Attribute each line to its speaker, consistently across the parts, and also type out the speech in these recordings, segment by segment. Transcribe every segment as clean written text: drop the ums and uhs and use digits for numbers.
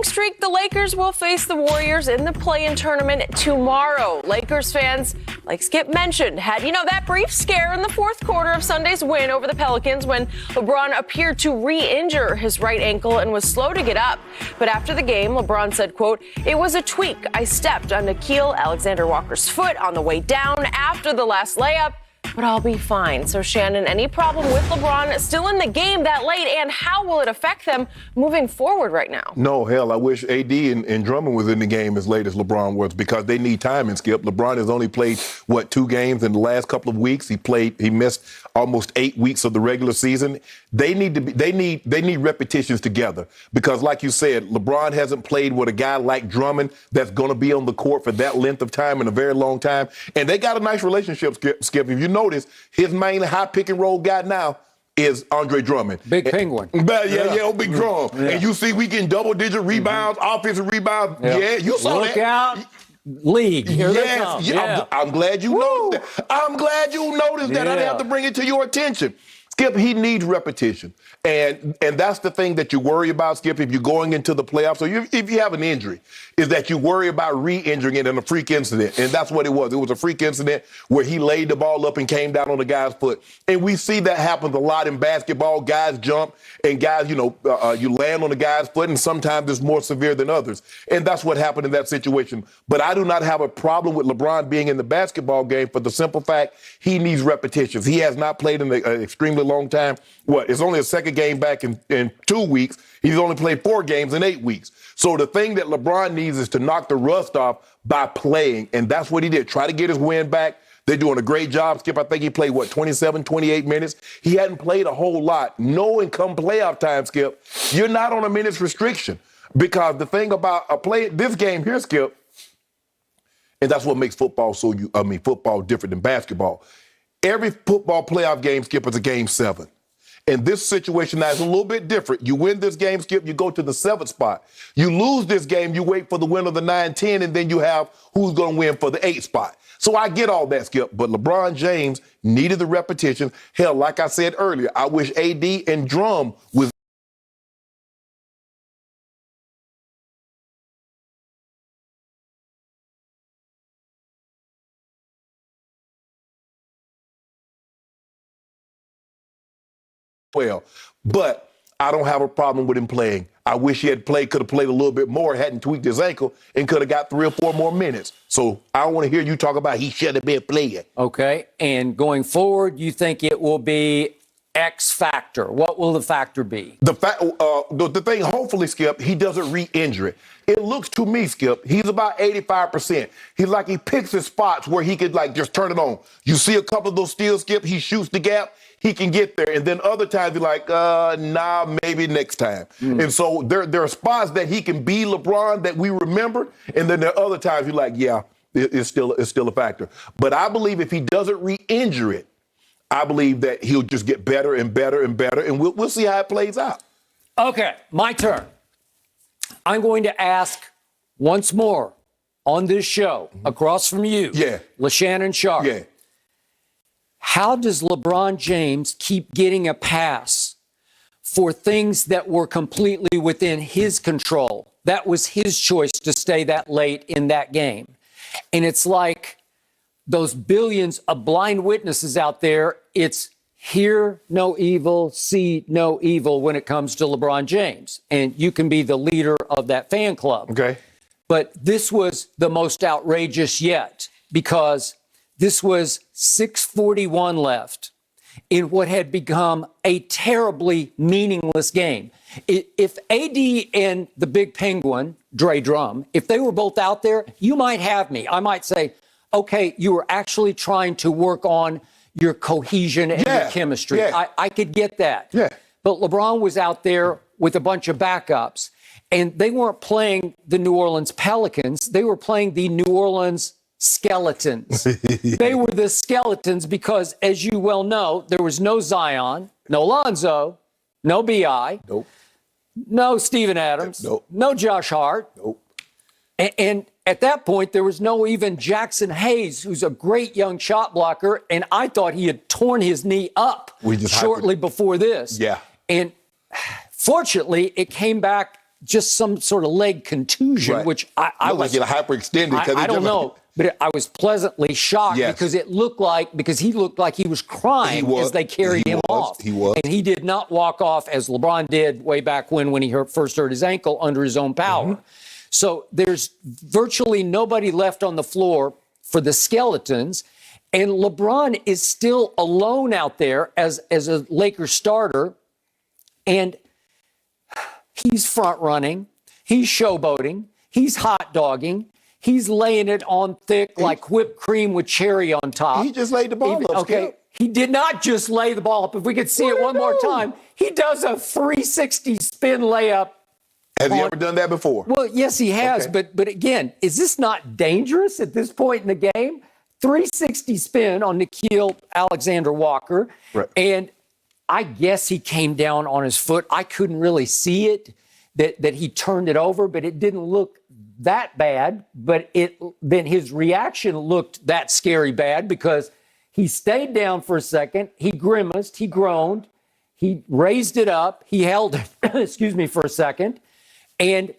Speaker 1: losing streak, the Lakers will face the Warriors in the play-in tournament tomorrow. Lakers fans, like Skip mentioned, had, that brief scare in the fourth quarter of Sunday's win over the Pelicans when LeBron appeared to re-injure his right ankle and was slow to get up. But after the game, LeBron said, quote, "It was a tweak. I stepped on Nickeil Alexander-Walker's foot on the way down after the last layup, but I'll be fine." So, Shannon, any problem with LeBron still in the game that late, and how will it affect them moving forward right now?
Speaker 2: No, hell, I wish AD and Drummond was in the game as late as LeBron was, because they need time and Skip. LeBron has only played, 2 games in the last couple of weeks. He missed almost 8 weeks of the regular season. They need repetitions together, because like you said, LeBron hasn't played with a guy like Drummond that's going to be on the court for that length of time in a very long time. And they got a nice relationship, Skip. If you notice, his main high pick and roll guy now is Andre Drummond.
Speaker 3: Big Penguin.
Speaker 2: Big Drum. Yeah. And you see we getting double-digit rebounds, offensive rebounds. Yeah, you saw
Speaker 3: Look out. League. Here they come.
Speaker 2: Yeah. I'm glad you noticed that. I'm glad you noticed that. I didn't have to bring it to your attention. Skip, he needs repetition. And that's the thing that you worry about, Skip, if you're going into the playoffs. So if you have an injury, is that you worry about re-injuring it in a freak incident. And that's what it was. It was a freak incident where he laid the ball up and came down on the guy's foot. And we see that happens a lot in basketball. Guys jump and guys, you land on the guy's foot, and sometimes it's more severe than others. And that's what happened in that situation. But I do not have a problem with LeBron being in the basketball game for the simple fact he needs repetitions. He has not played in an extremely long time. It's only a second game back in 2 weeks. He's only played 4 games in 8 weeks. So the thing that LeBron needs is to knock the rust off by playing, and that's what he did. Try to get his win back. They're doing a great job, Skip. I think he played, 27, 28 minutes. He hadn't played a whole lot. Knowing come playoff time, Skip, you're not on a minutes restriction, because the thing about this game here, Skip, and that's what makes football football different than basketball. Every football playoff game, Skip, is a game 7. And this situation now is a little bit different. You win this game, Skip, you go to the 7th spot. You lose this game, you wait for the win of the 9-10, and then you have who's going to win for the 8th spot. So I get all that, Skip, but LeBron James needed the repetition. Hell, like I said earlier, I wish AD and Drum was well. But I don't have a problem with him playing. I wish he could have played a little bit more, hadn't tweaked his ankle, and could have got 3 or 4 more minutes. So I don't want to hear you talk about he should have been playing.
Speaker 3: Okay, and going forward, you think it will be X factor. What will the factor be?
Speaker 2: The thing, hopefully, Skip, he doesn't re-injure it. It looks to me, Skip, he's about 85%. He picks his spots where he could just turn it on. You see a couple of those steals, Skip, he shoots the gap, he can get there. And then other times you're like, maybe next time. And so there are spots that he can be LeBron that we remember. And then there are other times you're like, yeah, it's still a factor. But I believe if he doesn't re-injure it, I believe that he'll just get better and better and better, and we'll see how it plays out.
Speaker 3: Okay, my turn. I'm going to ask once more on this show, across from you, Shannon Sharpe.
Speaker 2: Yeah.
Speaker 3: How does LeBron James keep getting a pass for things that were completely within his control? That was his choice to stay that late in that game. And it's like those billions of blind witnesses out there, it's hear no evil, see no evil when it comes to LeBron James. And you can be the leader of that fan club.
Speaker 2: Okay.
Speaker 3: But this was the most outrageous yet, because this was 6:41 left in what had become a terribly meaningless game. If AD and the Big Penguin, Dre Drum, if they were both out there, you might have me. I might say, okay, you were actually trying to work on your cohesion and your chemistry.
Speaker 2: Yeah.
Speaker 3: I could get that.
Speaker 2: Yeah.
Speaker 3: But LeBron was out there with a bunch of backups, and they weren't playing the New Orleans Pelicans. They were playing the New Orleans Skeletons. They were the Skeletons because, as you well know, there was no Zion, no Lonzo, no B.I.,
Speaker 2: nope,
Speaker 3: no Steven Adams,
Speaker 2: nope,
Speaker 3: no Josh Hart.
Speaker 2: Nope.
Speaker 3: And at that point, there was no even Jackson Hayes, who's a great young shot blocker, and I thought he had torn his knee up shortly before this.
Speaker 2: Yeah.
Speaker 3: And fortunately, it came back just some sort of leg contusion,
Speaker 2: Right.
Speaker 3: which I
Speaker 2: Looked
Speaker 3: was
Speaker 2: like it hyperextended.
Speaker 3: I don't know, but I was pleasantly shocked
Speaker 2: Yes.
Speaker 3: because he looked like he was crying as they carried him off.
Speaker 2: He was.
Speaker 3: And he did not walk off as LeBron did way back when he first hurt his ankle under his own power.
Speaker 2: Mm-hmm.
Speaker 3: So there's virtually nobody left on the floor for the Skeletons. And LeBron is still alone out there as a Lakers starter. And he's front running. He's showboating. He's hot dogging. He's laying it on thick like whipped cream with cherry on top.
Speaker 2: He just laid the ball up,
Speaker 3: Okay,
Speaker 2: Skip.
Speaker 3: he did not just lay the ball up. If we could see it one more time, he does a 360 spin layup.
Speaker 2: Has he ever done that before?
Speaker 3: Well, yes, he has.
Speaker 2: Okay.
Speaker 3: But again, is this not dangerous at this point in the game? 360 spin on Nickeil Alexander-Walker.
Speaker 2: Right.
Speaker 3: And I guess he came down on his foot. I couldn't really see it, that he turned it over, but it didn't look that bad. But then his reaction looked that scary bad because he stayed down for a second. He grimaced. He groaned. He raised it up. He held it, for a second. And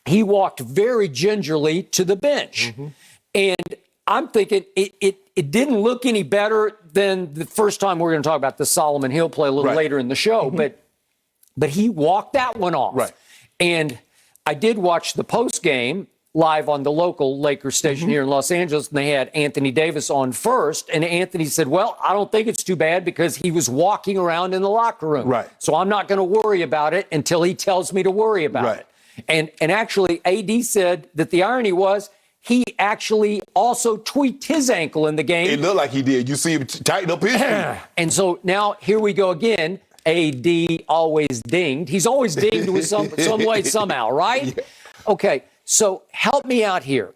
Speaker 3: he walked very gingerly to the bench.
Speaker 2: Mm-hmm.
Speaker 3: And I'm thinking it didn't look any better than the first time. We're going to talk about the Solomon Hill play a little later in the show, but he walked that one off.
Speaker 2: Right.
Speaker 3: And I did watch the post game live on the local Lakers station here in Los Angeles, and they had Anthony Davis on first. And Anthony said, well, I don't think it's too bad because he was walking around in the locker room.
Speaker 2: Right.
Speaker 3: So I'm not going to worry about it until he tells me to worry about it. And actually, AD said that the irony was he actually also tweaked his ankle in the game.
Speaker 2: It looked like he did. You see him tighten up his feet.
Speaker 3: And so now here we go again. AD always dinged. He's always dinged with some way, somehow, right? Yeah. Okay, so help me out here.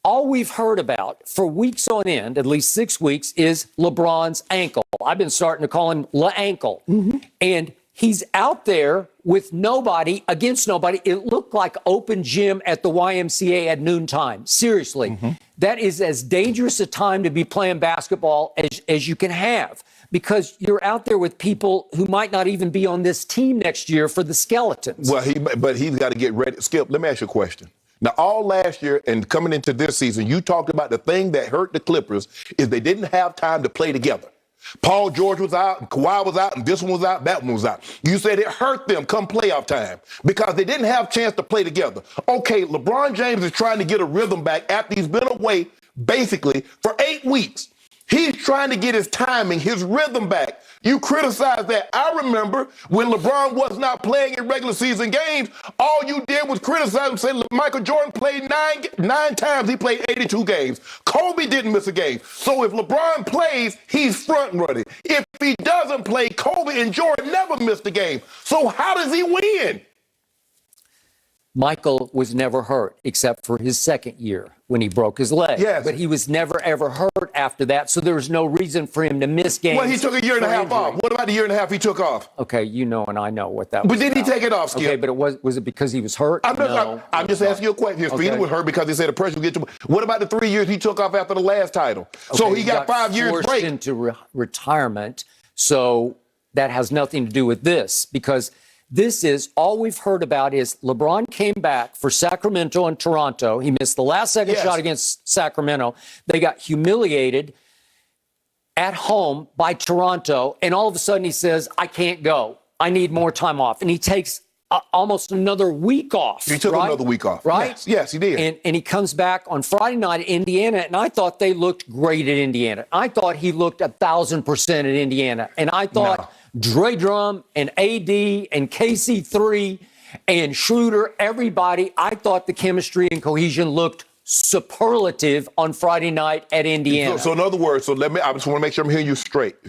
Speaker 3: All we've heard about for weeks on end, at least 6 weeks, is LeBron's ankle. I've been starting to call him La Ankle. And he's out there with nobody, against nobody. It looked like open gym at the YMCA at noontime. Seriously. That is as dangerous a time to be playing basketball as you can have, because you're out there with people who might not even be on this team next year for the Skeletons.
Speaker 2: Well, he's got to get ready. Skip, let me ask you a question. Now, all last year and coming into this season, you talked about the thing that hurt the Clippers is they didn't have time to play together. Paul George was out, and Kawhi was out, and this one was out, that one was out. You said it hurt them come playoff time because they didn't have a chance to play together. Okay, LeBron James is trying to get a rhythm back after he's been away basically for 8 weeks. He's trying to get his timing, his rhythm back. You criticize that. I remember when LeBron was not playing in regular season games, all you did was criticize him, say Michael Jordan played nine times. He played 82 games. Kobe didn't miss a game. So if LeBron plays, he's front running. If he doesn't play, Kobe and Jordan never missed a game. So how does he win?
Speaker 3: Michael was never hurt except for his second year when he broke his leg.
Speaker 2: Yes.
Speaker 3: But he was never, ever hurt after that, so there was no reason for him to miss games.
Speaker 2: Well, he took a year and a half off. What about the year and a half he took off?
Speaker 3: Okay, you know and I know what that was.
Speaker 2: But did he take it off, Skip?
Speaker 3: Okay, but was it because he was hurt?
Speaker 2: I'm just asking you a question. His feet was hurt because they said the pressure would get to. What about the 3 years he took off after the last title? Okay, so he got 5 years break.
Speaker 3: Forced into retirement, so that has nothing to do with this, because this is all we've heard about is LeBron came back for Sacramento and Toronto. He missed the last second shot against Sacramento. They got humiliated at home by Toronto. And all of a sudden he says, I can't go. I need more time off. And he takes almost another week off.
Speaker 2: He took another week off.
Speaker 3: Right?
Speaker 2: Yes, he did.
Speaker 3: And he comes back on Friday night at Indiana, and I thought they looked great at Indiana. I thought he looked 1,000% at Indiana. And I thought Dre Drum and AD and KC3 and Schroeder, everybody, I thought the chemistry and cohesion looked superlative on Friday night at Indiana.
Speaker 2: So in other words, I just want to make sure I'm hearing you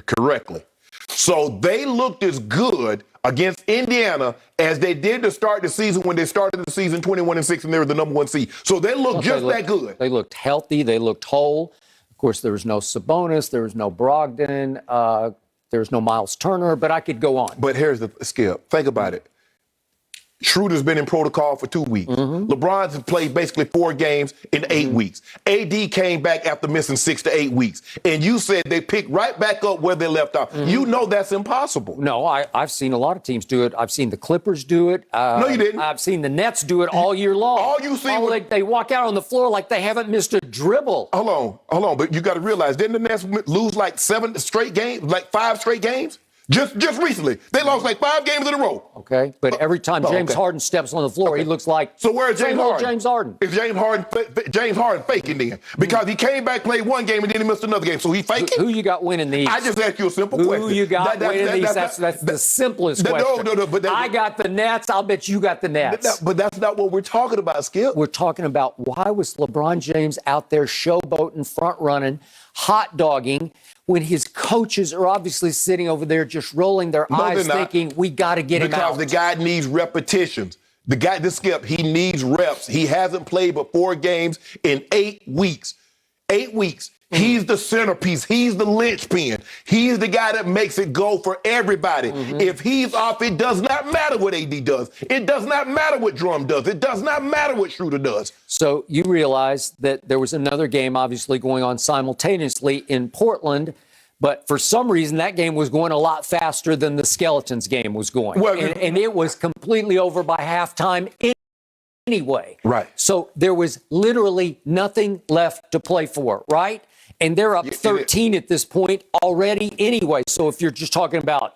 Speaker 2: correctly. So they looked as good against Indiana as they did to start the season when they started the season 21-6 and they were the number 1 seed. So they looked that good.
Speaker 3: They looked healthy. They looked whole. Of course, there was no Sabonis. There was no Brogdon. There was no Miles Turner. But I could go on.
Speaker 2: But here's the Skip. Think about it. Schroeder's been in protocol for 2 weeks. LeBron's played basically 4 games in 8 weeks. AD came back after missing 6 to 8 weeks. And you said they picked right back up where they left off. You know that's impossible.
Speaker 3: No, I've seen a lot of teams do it. I've seen the Clippers do it.
Speaker 2: No, you didn't.
Speaker 3: I've seen the Nets do it all year long.
Speaker 2: All you see
Speaker 3: they walk out on the floor like they haven't missed a dribble.
Speaker 2: Hold on. But you got to realize, didn't the Nets lose like 7 straight games, like 5 straight games? Just recently. They lost like 5 games in a row.
Speaker 3: Okay, but every time James Harden steps on the floor, he looks like
Speaker 2: so where's James Harden?
Speaker 3: James Harden.
Speaker 2: Is James Harden faking then? Because he came back, played 1 game, and then he missed another game. So he faking?
Speaker 3: Who you got winning these?
Speaker 2: I just asked you a simple question.
Speaker 3: Who you got winning these? That's the simplest question.
Speaker 2: No. But
Speaker 3: I got the Nets. I'll bet you got the Nets.
Speaker 2: But that's not what we're talking about, Skip.
Speaker 3: We're talking about why was LeBron James out there showboating, front running, hot dogging, when his coaches are obviously sitting over there just rolling their eyes thinking, we got to get him out.
Speaker 2: Because the guy needs repetitions. This Skip, he needs reps. He hasn't played but 4 games in 8 weeks. 8 weeks. He's the centerpiece. He's the linchpin. He's the guy that makes it go for everybody. If he's off, it does not matter what AD does. It does not matter what Drum does. It does not matter what Schroeder does.
Speaker 3: So you realize that there was another game obviously going on simultaneously in Portland, but for some reason that game was going a lot faster than the Skeletons game was going.
Speaker 2: Well,
Speaker 3: and it was completely over by halftime anyway.
Speaker 2: Right.
Speaker 3: So there was literally nothing left to play for, right? And they're up 13 at this point already anyway. So if you're just talking about